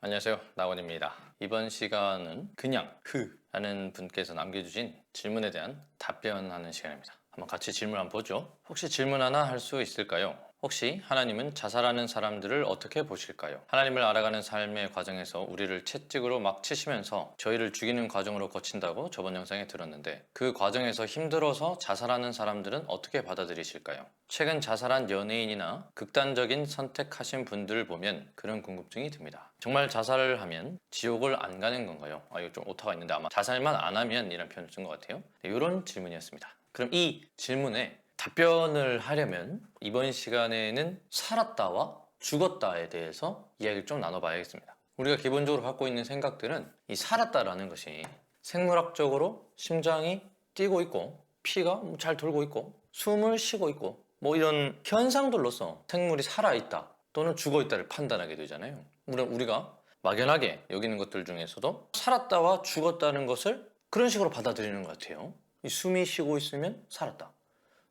안녕하세요, 나원입니다. 이번 시간은 그냥 라는 분께서 남겨주신 질문에 대한 답변하는 시간입니다. 한번 같이 질문 한번 보죠. 혹시 질문 하나 할 수 있을까요? 혹시 하나님은 자살하는 사람들을 어떻게 보실까요? 하나님을 알아가는 삶의 과정에서 우리를 채찍으로 막 치시면서 저희를 죽이는 과정으로 거친다고 저번 영상에 들었는데, 그 과정에서 힘들어서 자살하는 사람들은 어떻게 받아들이실까요? 최근 자살한 연예인이나 극단적인 선택하신 분들을 보면 그런 궁금증이 듭니다. 정말 자살을 하면 지옥을 안 가는 건가요? 이거 좀 오타가 있는데 아마 자살만 안 하면 이런 표현을 쓴 것 같아요. 이런 질문이었습니다. 그럼 이 질문에 답변을 하려면 이번 시간에는 살았다와 죽었다에 대해서 이야기를 좀 나눠봐야겠습니다. 우리가 기본적으로 갖고 있는 생각들은 이 살았다라는 것이 생물학적으로 심장이 뛰고 있고 피가 잘 돌고 있고 숨을 쉬고 있고 이런 현상들로서 생물이 살아있다 또는 죽어있다를 판단하게 되잖아요. 물론 우리가 막연하게 여기는 것들 중에서도 살았다와 죽었다는 것을 그런 식으로 받아들이는 것 같아요. 이 숨이 쉬고 있으면 살았다,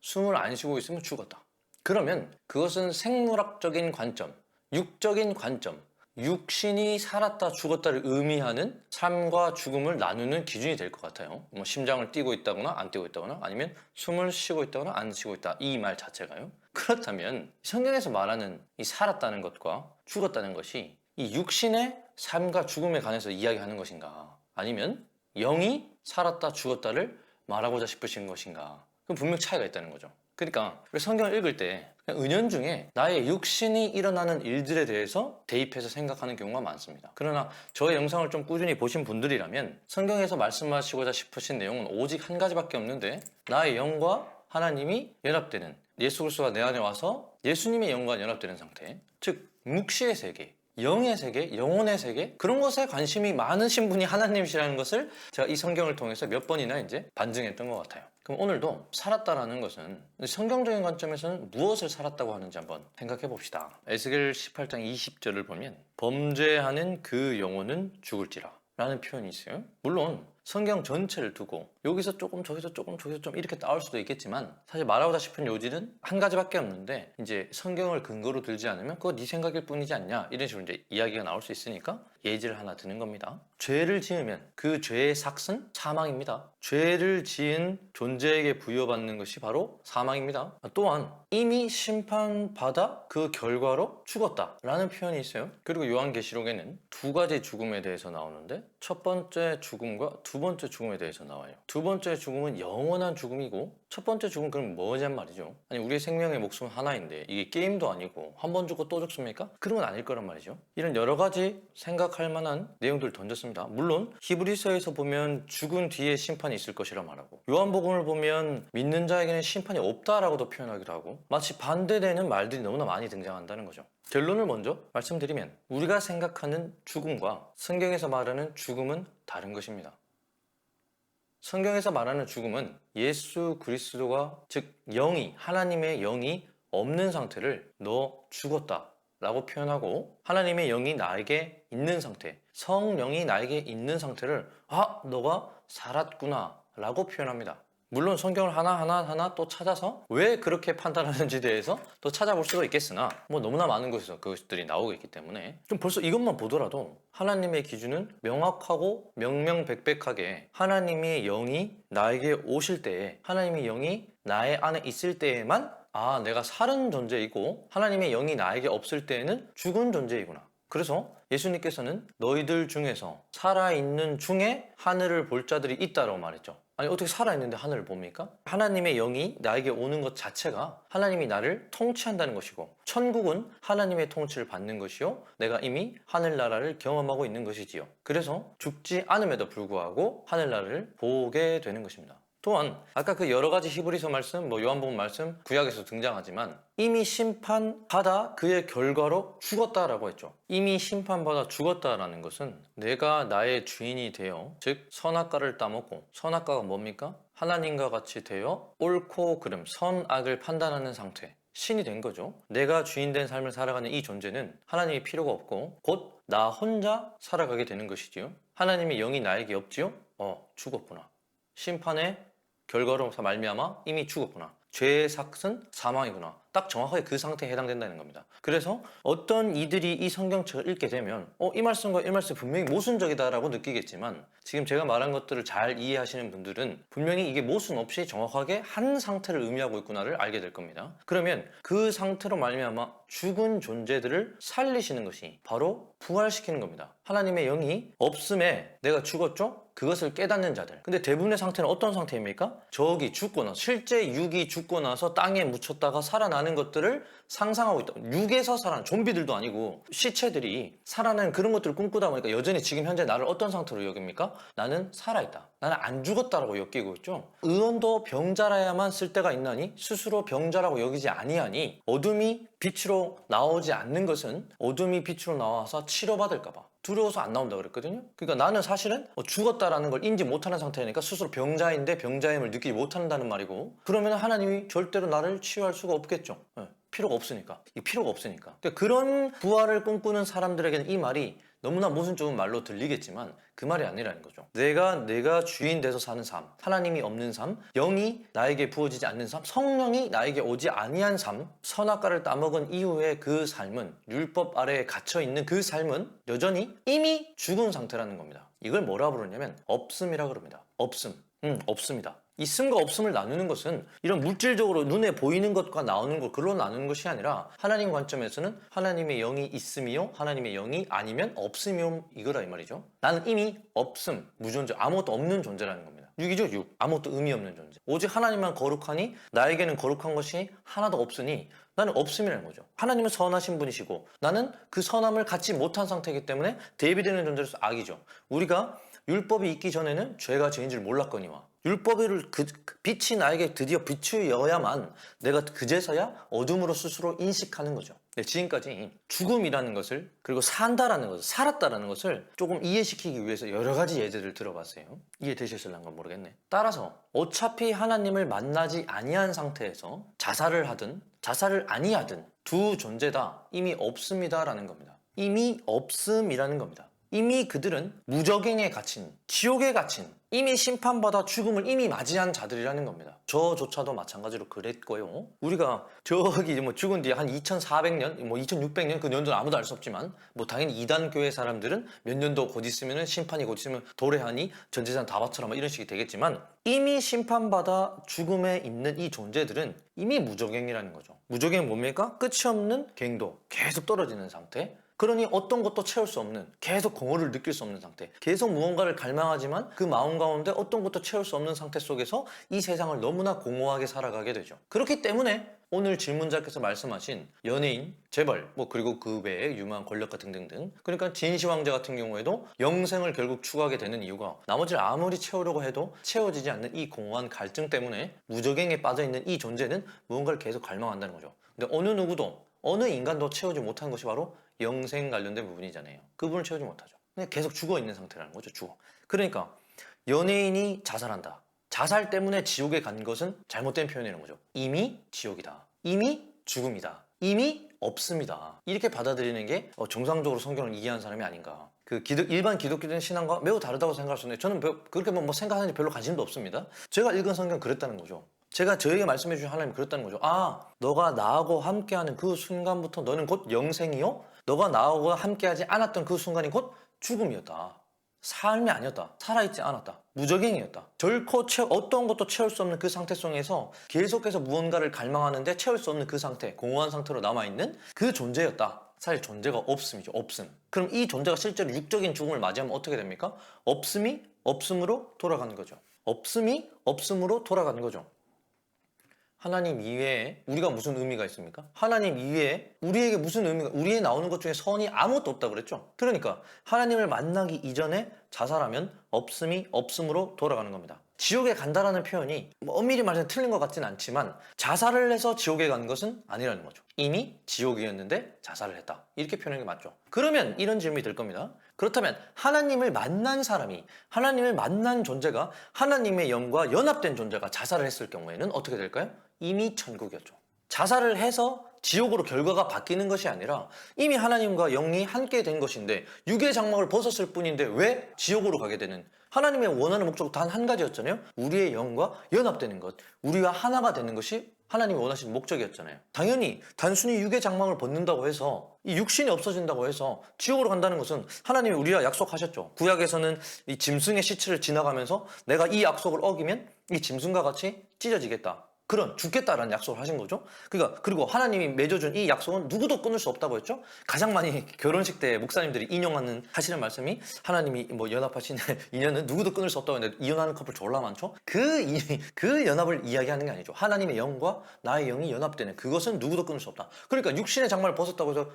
숨을 안 쉬고 있으면 죽었다. 그러면 그것은 생물학적인 관점, 육적인 관점, 육신이 살았다 죽었다를 의미하는 삶과 죽음을 나누는 기준이 될 것 같아요. 심장을 뛰고 있다거나 안 뛰고 있다거나 아니면 숨을 쉬고 있다거나 안 쉬고 있다, 이 말 자체가요. 그렇다면 성경에서 말하는 이 살았다는 것과 죽었다는 것이 이 육신의 삶과 죽음에 관해서 이야기하는 것인가, 아니면 영이 살았다 죽었다를 말하고자 싶으신 것인가, 그럼 분명 차이가 있다는 거죠. 그러니까 성경을 읽을 때 그냥 은연중에 나의 육신이 일어나는 일들에 대해서 대입해서 생각하는 경우가 많습니다. 그러나 저의 영상을 좀 꾸준히 보신 분들이라면 성경에서 말씀하시고자 싶으신 내용은 오직 한 가지밖에 없는데, 나의 영과 하나님이 연합되는, 예수 그리스도가 내 안에 와서 예수님의 영과 연합되는 상태, 즉 묵시의 세계, 영의 세계, 영혼의 세계, 그런 것에 관심이 많으신 분이 하나님이시라는 것을 제가 이 성경을 통해서 몇 번이나 이제 반증했던 것 같아요. 그럼 오늘도 살았다라는 것은 성경적인 관점에서는 무엇을 살았다고 하는지 한번 생각해 봅시다. 에스겔 18장 20절을 보면 범죄하는 그 영혼은 죽을지라 라는 표현이 있어요. 물론 성경 전체를 두고 여기서 조금 저기서 조금 저기서 좀 이렇게 나올 수도 있겠지만, 사실 말하고자 싶은 요지는 한 가지밖에 없는데, 이제 성경을 근거로 들지 않으면 그거 네 생각일 뿐이지 않냐, 이런 식으로 이제 이야기가 나올 수 있으니까 예지를 하나 드는 겁니다. 죄를 지으면 그 죄의 삭은 사망입니다. 죄를 지은 존재에게 부여받는 것이 바로 사망입니다. 또한 이미 심판받아 그 결과로 죽었다라는 표현이 있어요. 그리고 요한계시록에는 두 가지 죽음에 대해서 나오는데, 첫 번째 죽음과 두 번째 죽음에 대해서 나와요. 두 번째 죽음은 영원한 죽음이고, 첫 번째 죽음은 그럼 뭐냔 말이죠. 아니, 우리의 생명의 목숨은 하나인데 이게 게임도 아니고 한 번 죽고 또 죽습니까? 그런 건 아닐 거란 말이죠. 이런 여러 가지 생각할 만한 내용들을 던졌습니다. 물론 히브리서에서 보면 죽은 뒤에 심판이 있을 것이라 말하고, 요한복음을 보면 믿는 자에게는 심판이 없다라고도 표현하기도 하고, 마치 반대되는 말들이 너무나 많이 등장한다는 거죠. 결론을 먼저 말씀드리면 우리가 생각하는 죽음과 성경에서 말하는 죽음은 다른 것입니다. 성경에서 말하는 죽음은 예수 그리스도가, 즉 영이, 하나님의 영이 없는 상태를 너 죽었다 라고 표현하고, 하나님의 영이 나에게 있는 상태, 성령이 나에게 있는 상태를 너가 살았구나 라고 표현합니다. 물론 성경을 하나하나 또 찾아서 왜 그렇게 판단하는지에 대해서 또 찾아볼 수도 있겠으나, 너무나 많은 곳에서 그것들이 나오고 있기 때문에 좀 벌써 이것만 보더라도 하나님의 기준은 명확하고 명명백백하게, 하나님의 영이 나에게 오실 때에, 하나님의 영이 나의 안에 있을 때에만 내가 살은 존재이고, 하나님의 영이 나에게 없을 때에는 죽은 존재이구나. 그래서 예수님께서는 너희들 중에서 살아있는 중에 하늘을 볼 자들이 있다라고 말했죠. 아니, 어떻게 살아있는데 하늘을 봅니까? 하나님의 영이 나에게 오는 것 자체가 하나님이 나를 통치한다는 것이고, 천국은 하나님의 통치를 받는 것이요, 내가 이미 하늘나라를 경험하고 있는 것이지요. 그래서 죽지 않음에도 불구하고 하늘나라를 보게 되는 것입니다. 또한 아까 그 여러 가지 히브리서 말씀, 요한복음 말씀, 구약에서 등장하지만 이미 심판받아 그의 결과로 죽었다라고 했죠. 이미 심판받아 죽었다라는 것은 내가 나의 주인이 되어, 즉 선악과를 따먹고, 선악과가 뭡니까? 하나님과 같이 되어 옳고 그름, 선악을 판단하는 상태, 신이 된 거죠. 내가 주인된 삶을 살아가는 이 존재는 하나님이 필요가 없고 곧 나 혼자 살아가게 되는 것이지요. 하나님의 영이 나에게 없지요? 죽었구나. 심판의 결과로 말미암아 이미 죽었구나. 죄의 삭은 사망이구나. 딱 정확하게 그 상태에 해당된다는 겁니다. 그래서 어떤 이들이 이 성경책을 읽게 되면 이 말씀과 이 말씀 분명히 모순적이다라고 느끼겠지만 지금 제가 말한 것들을 잘 이해하시는 분들은 분명히 이게 모순 없이 정확하게 한 상태를 의미하고 있구나를 알게 될 겁니다. 그러면 그 상태로 말미암아 죽은 존재들을 살리시는 것이 바로 부활시키는 겁니다. 하나님의 영이 없음에 내가 죽었죠? 그것을 깨닫는 자들. 근데 대부분의 상태는 어떤 상태입니까? 저기 죽고 나서 실제 육이 죽고 나서 땅에 묻혔다가 살아나는 것들을 상상하고 있다. 육에서 살아나는 좀비들도 아니고 시체들이 살아나는 그런 것들을 꿈꾸다 보니까 여전히 지금 현재 나를 어떤 상태로 여깁니까? 나는 살아있다. 나는 안 죽었다라고 여기고 있죠. 의원도 병자라야만 쓸 데가 있나니 스스로 병자라고 여기지 아니하니 어둠이 빛으로 나오지 않는 것은 어둠이 빛으로 나와서 치료받을까 봐 두려워서 안 나온다 그랬거든요. 그러니까 나는 사실은 죽었다라는 걸 인지 못하는 상태니까 스스로 병자인데 병자임을 느끼지 못한다는 말이고, 그러면 하나님이 절대로 나를 치유할 수가 없겠죠. 필요가 없으니까. 이 필요가 없으니까. 그러니까 그런 부활을 꿈꾸는 사람들에게는 이 말이 너무나 모순적인 말로 들리겠지만 그 말이 아니라는 거죠. 내가 주인 돼서 사는 삶, 하나님이 없는 삶, 영이 나에게 부어지지 않는 삶, 성령이 나에게 오지 아니한 삶, 선악과를 따먹은 이후의 그 삶은, 율법 아래에 갇혀있는 그 삶은 여전히 이미 죽은 상태라는 겁니다. 이걸 뭐라 부르냐면 없음이라 그럽니다. 없음. 없습니다. 있음과 없음을 나누는 것은 이런 물질적으로 눈에 보이는 것과 나오는 것, 그걸로 나누는 것이 아니라 하나님 관점에서는 하나님의 영이 있음이요 하나님의 영이 아니면 없음이요 이거라 이 말이죠. 나는 이미 없음, 무존재, 아무것도 없는 존재라는 겁니다. 육이죠, 육. 아무것도 의미 없는 존재. 오직 하나님만 거룩하니 나에게는 거룩한 것이 하나도 없으니 나는 없음이라는 거죠. 하나님은 선하신 분이시고 나는 그 선함을 갖지 못한 상태이기 때문에 대비되는 존재로서 악이죠. 우리가 율법이 있기 전에는 죄가 죄인 줄 몰랐거니와 율법을 빛이 나에게 드디어 비추어야만 내가 그제서야 어둠으로 스스로 인식하는 거죠. 지금까지 죽음이라는 것을, 그리고 산다라는 것을, 살았다라는 것을 조금 이해시키기 위해서 여러 가지 예제를 들어봤어요. 이해되셨을란가 모르겠네. 따라서 어차피 하나님을 만나지 아니한 상태에서 자살을 하든 자살을 아니하든 두 존재 다 이미 없습니다라는 겁니다. 이미 없음이라는 겁니다. 이미 그들은 무적행에 갇힌, 지옥에 갇힌, 이미 심판받아 죽음을 이미 맞이한 자들이라는 겁니다. 저조차도 마찬가지로 그랬고요. 우리가 저기 죽은 뒤에 한 2400년, 2600년 그 연도는 아무도 알 수 없지만 당연히 이단 교회 사람들은 몇 년도 곧 있으면 심판이 곧 있으면 도래하니 전 재산 다 바쳐라 이런 식이 되겠지만 이미 심판받아 죽음에 있는 이 존재들은 이미 무적행이라는 거죠. 무적행은 뭡니까? 끝이 없는 갱도, 계속 떨어지는 상태. 그러니 어떤 것도 채울 수 없는, 계속 공허를 느낄 수 없는 상태, 계속 무언가를 갈망하지만 그 마음 가운데 어떤 것도 채울 수 없는 상태 속에서 이 세상을 너무나 공허하게 살아가게 되죠. 그렇기 때문에 오늘 질문자께서 말씀하신 연예인, 재벌, 그리고 그 외에 유명한 권력가 등등등, 그러니까 진시황제 같은 경우에도 영생을 결국 추구하게 되는 이유가 나머지를 아무리 채우려고 해도 채워지지 않는 이 공허한 갈증 때문에 무적행에 빠져있는 이 존재는 무언가를 계속 갈망한다는 거죠. 근데 어느 누구도, 어느 인간도 채우지 못하는 것이 바로 영생 관련된 부분이잖아요. 그 부분을 채우지 못하죠. 그냥 계속 죽어있는 상태라는 거죠. 죽어. 그러니까 연예인이 자살한다. 자살 때문에 지옥에 간 것은 잘못된 표현이라는 거죠. 이미 지옥이다. 이미 죽음이다. 이미 없습니다. 이렇게 받아들이는 게 정상적으로 성경을 이해한 사람이 아닌가. 일반 기독교적인 신앙과 매우 다르다고 생각할 수 있는데 저는 그렇게 생각하는지 별로 관심도 없습니다. 제가 읽은 성경은 그랬다는 거죠. 제가 저에게 말씀해 주신 하나님이 그랬다는 거죠. 너가 나하고 함께하는 그 순간부터 너는 곧 영생이요? 너가 나하고 함께하지 않았던 그 순간이 곧 죽음이었다. 삶이 아니었다. 살아있지 않았다. 무적행이었다. 결코 어떤 것도 채울 수 없는 그 상태 속에서 계속해서 무언가를 갈망하는데 채울 수 없는 그 상태, 공허한 상태로 남아있는 그 존재였다. 사실 존재가 없음이죠. 없음. 그럼 이 존재가 실제로 육적인 죽음을 맞이하면 어떻게 됩니까? 없음이 없음으로 돌아가는 거죠. 없음이 없음으로 돌아가는 거죠. 하나님 이외에 우리가 무슨 의미가 있습니까? 하나님 이외에 우리에게 무슨 의미가, 우리에 나오는 것 중에 선이 아무것도 없다 그랬죠? 그러니까 하나님을 만나기 이전에 자살하면 없음이 없음으로 돌아가는 겁니다. 지옥에 간다라는 표현이 엄밀히 말해서 틀린 것 같진 않지만 자살을 해서 지옥에 간 것은 아니라는 거죠. 이미 지옥이었는데 자살을 했다. 이렇게 표현하는 게 맞죠. 그러면 이런 질문이 들 겁니다. 그렇다면 하나님을 만난 사람이, 하나님을 만난 존재가, 하나님의 영과 연합된 존재가 자살을 했을 경우에는 어떻게 될까요? 이미 천국이었죠. 자살을 해서 지옥으로 결과가 바뀌는 것이 아니라 이미 하나님과 영이 함께 된 것인데 육의 장막을 벗었을 뿐인데 왜 지옥으로 가게 되는, 하나님의 원하는 목적 단 한 가지였잖아요. 우리의 영과 연합되는 것, 우리와 하나가 되는 것이 하나님이 원하시는 목적이었잖아요. 당연히 단순히 육의 장막을 벗는다고 해서 이 육신이 없어진다고 해서 지옥으로 간다는 것은 하나님이 우리와 약속하셨죠. 구약에서는 이 짐승의 시체를 지나가면서 내가 이 약속을 어기면 이 짐승과 같이 찢어지겠다, 그런 죽겠다라는 약속을 하신 거죠. 그러니까 그리고 하나님이 맺어준 이 약속은 누구도 끊을 수 없다고 했죠. 가장 많이 결혼식 때 목사님들이 인용하는 하시는 말씀이 하나님이 뭐 연합하신 인연은 누구도 끊을 수 없다고 했는데 이혼하는 커플 졸라 많죠. 그 연합을 이야기하는 게 아니죠. 하나님의 영과 나의 영이 연합되는 그것은 누구도 끊을 수 없다. 그러니까 육신의 장막을 벗었다고 해서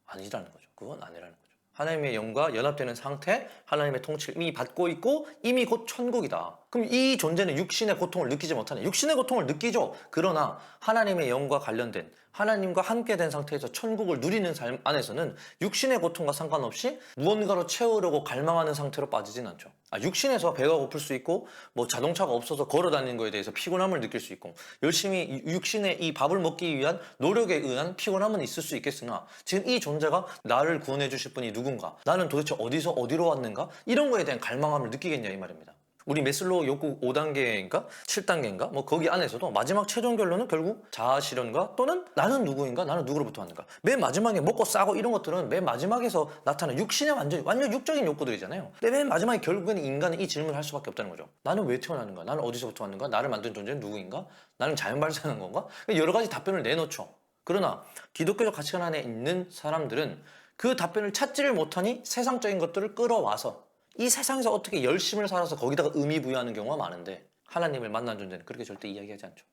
아니라는 거죠. 그건 아니라는 거죠. 하나님의 영과 연합되는 상태, 하나님의 통치를 이미 받고 있고 이미 곧 천국이다. 그럼 이 존재는 육신의 고통을 느끼지 못하네. 육신의 고통을 느끼죠. 그러나 하나님의 영과 관련된, 하나님과 함께 된 상태에서 천국을 누리는 삶 안에서는 육신의 고통과 상관없이 무언가로 채우려고 갈망하는 상태로 빠지진 않죠. 육신에서 배가 고플 수 있고 뭐 자동차가 없어서 걸어 다니는 거에 대해서 피곤함을 느낄 수 있고 열심히 육신의 이 밥을 먹기 위한 노력에 의한 피곤함은 있을 수 있겠으나 지금 이 존재가 나를 구원해 주실 분이 누군가, 나는 도대체 어디서 어디로 왔는가, 이런 거에 대한 갈망함을 느끼겠냐 이 말입니다. 우리 메슬로우 욕구 5단계인가 7단계인가 뭐 거기 안에서도 마지막 최종 결론은 결국 자아 실현과 또는 나는 누구인가, 나는 누구로부터 왔는가, 맨 마지막에 먹고 싸고 이런 것들은 맨 마지막에서 나타나는 육신의 완전 육적인 욕구들이잖아요. 근데 맨 마지막에 결국에는 인간은 이 질문을 할 수밖에 없다는 거죠. 나는 왜 태어났는가, 나는 어디서부터 왔는가, 나를 만든 존재는 누구인가, 나는 자연 발생한 건가, 여러 가지 답변을 내놓죠. 그러나 기독교적 가치관 안에 있는 사람들은 그 답변을 찾지를 못하니 세상적인 것들을 끌어와서 이 세상에서 어떻게 열심을 살아서 거기다가 의미 부여하는 경우가 많은데 하나님을 만난 존재는 그렇게 절대 이야기하지 않죠.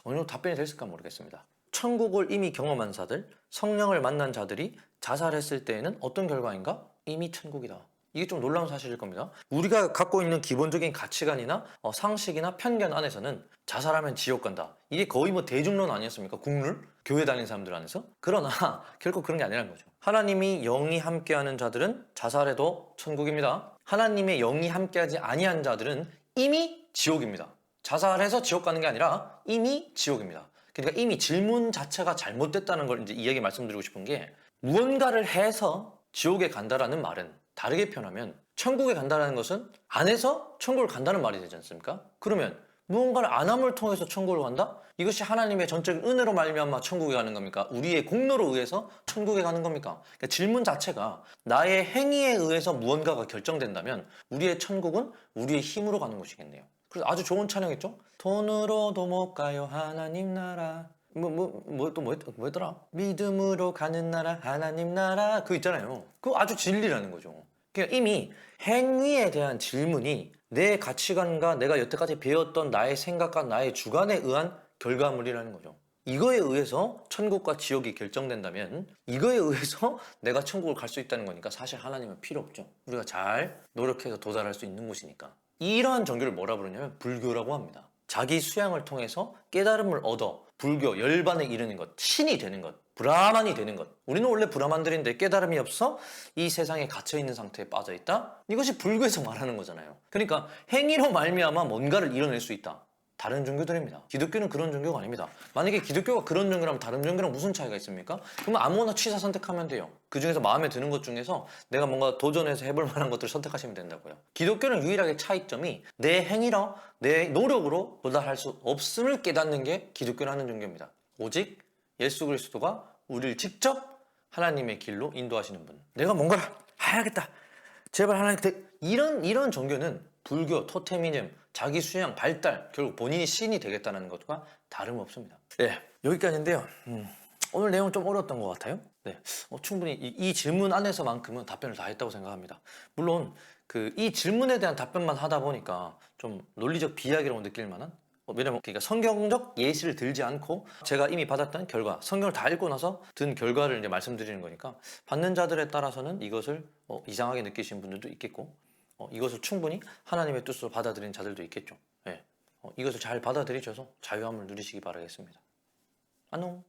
어느 정도 답변이 됐을까 모르겠습니다. 천국을 이미 경험한 자들, 성령을 만난 자들이 자살했을 때에는 어떤 결과인가? 이미 천국이다. 이게 좀 놀라운 사실일 겁니다. 우리가 갖고 있는 기본적인 가치관이나 상식이나 편견 안에서는 자살하면 지옥 간다, 이게 거의 뭐 대중론 아니었습니까? 국룰? 교회 다니는 사람들 안에서? 그러나 결코 그런 게 아니라는 거죠. 하나님이 영이 함께하는 자들은 자살해도 천국입니다. 하나님의 영이 함께하지 아니한 자들은 이미 지옥입니다. 자살해서 지옥 가는 게 아니라 이미 지옥입니다. 그러니까 이미 질문 자체가 잘못됐다는 걸 이제 이야기 말씀드리고 싶은 게, 무언가를 해서 지옥에 간다라는 말은 다르게 표현하면 천국에 간다는 것은 안 해서 천국을 간다는 말이 되지 않습니까? 그러면 무언가를 안 함을 통해서 천국을 간다? 이것이 하나님의 전적인 은혜로 말미암아 천국에 가는 겁니까? 우리의 공로로 의해서 천국에 가는 겁니까? 그러니까 질문 자체가 나의 행위에 의해서 무언가가 결정된다면 우리의 천국은 우리의 힘으로 가는 것이겠네요. 그래서 아주 좋은 찬양이죠? 돈으로도 못 가요 하나님 나라, 뭐였더라? 믿음으로 가는 나라 하나님 나라, 그거 있잖아요. 그거 아주 진리라는 거죠. 그러니까 이미 행위에 대한 질문이 내 가치관과 내가 여태까지 배웠던 나의 생각과 나의 주관에 의한 결과물이라는 거죠. 이거에 의해서 천국과 지옥이 결정된다면 이거에 의해서 내가 천국을 갈 수 있다는 거니까 사실 하나님은 필요 없죠. 우리가 잘 노력해서 도달할 수 있는 곳이니까. 이러한 종교를 뭐라 부르냐면 불교라고 합니다. 자기 수양을 통해서 깨달음을 얻어 불교 열반에 이르는 것, 신이 되는 것, 브라만이 되는 것. 우리는 원래 브라만들인데 깨달음이 없어 이 세상에 갇혀있는 상태에 빠져있다? 이것이 불교에서 말하는 거잖아요. 그러니까 행위로 말미암아 뭔가를 이뤄낼 수 있다. 다른 종교들입니다. 기독교는 그런 종교가 아닙니다. 만약에 기독교가 그런 종교라면 다른 종교랑 무슨 차이가 있습니까? 그러면 아무거나 취사 선택하면 돼요. 그 중에서 마음에 드는 것 중에서 내가 뭔가 도전해서 해볼 만한 것들을 선택하시면 된다고요. 기독교는 유일하게 차이점이 내 행위로, 내 노력으로 도달할 수 없음을 깨닫는 게 기독교라는 종교입니다. 오직 예수 그리스도가 우리를 직접 하나님의 길로 인도하시는 분. 내가 뭔가를 해야겠다, 제발 하나님, 이런 종교는 불교, 토테미즘, 자기 수양, 발달, 결국 본인이 신이 되겠다는 것과 다름없습니다. 네, 여기까지인데요. 오늘 내용 좀 어려웠던 것 같아요. 네, 충분히 이 질문 안에서만큼은 답변을 다 했다고 생각합니다. 물론 이 질문에 대한 답변만 하다 보니까 좀 논리적 비약이라고 느낄 만한, 왜냐면 그러니까 성경적 예시를 들지 않고 제가 이미 받았던 결과, 성경을 다 읽고 나서 든 결과를 이제 말씀드리는 거니까 받는 자들에 따라서는 이것을 이상하게 느끼시는 분들도 있겠고, 이것을 충분히 하나님의 뜻으로 받아들이는 자들도 있겠죠. 예. 이것을 잘 받아들이셔서 자유함을 누리시기 바라겠습니다. 안녕.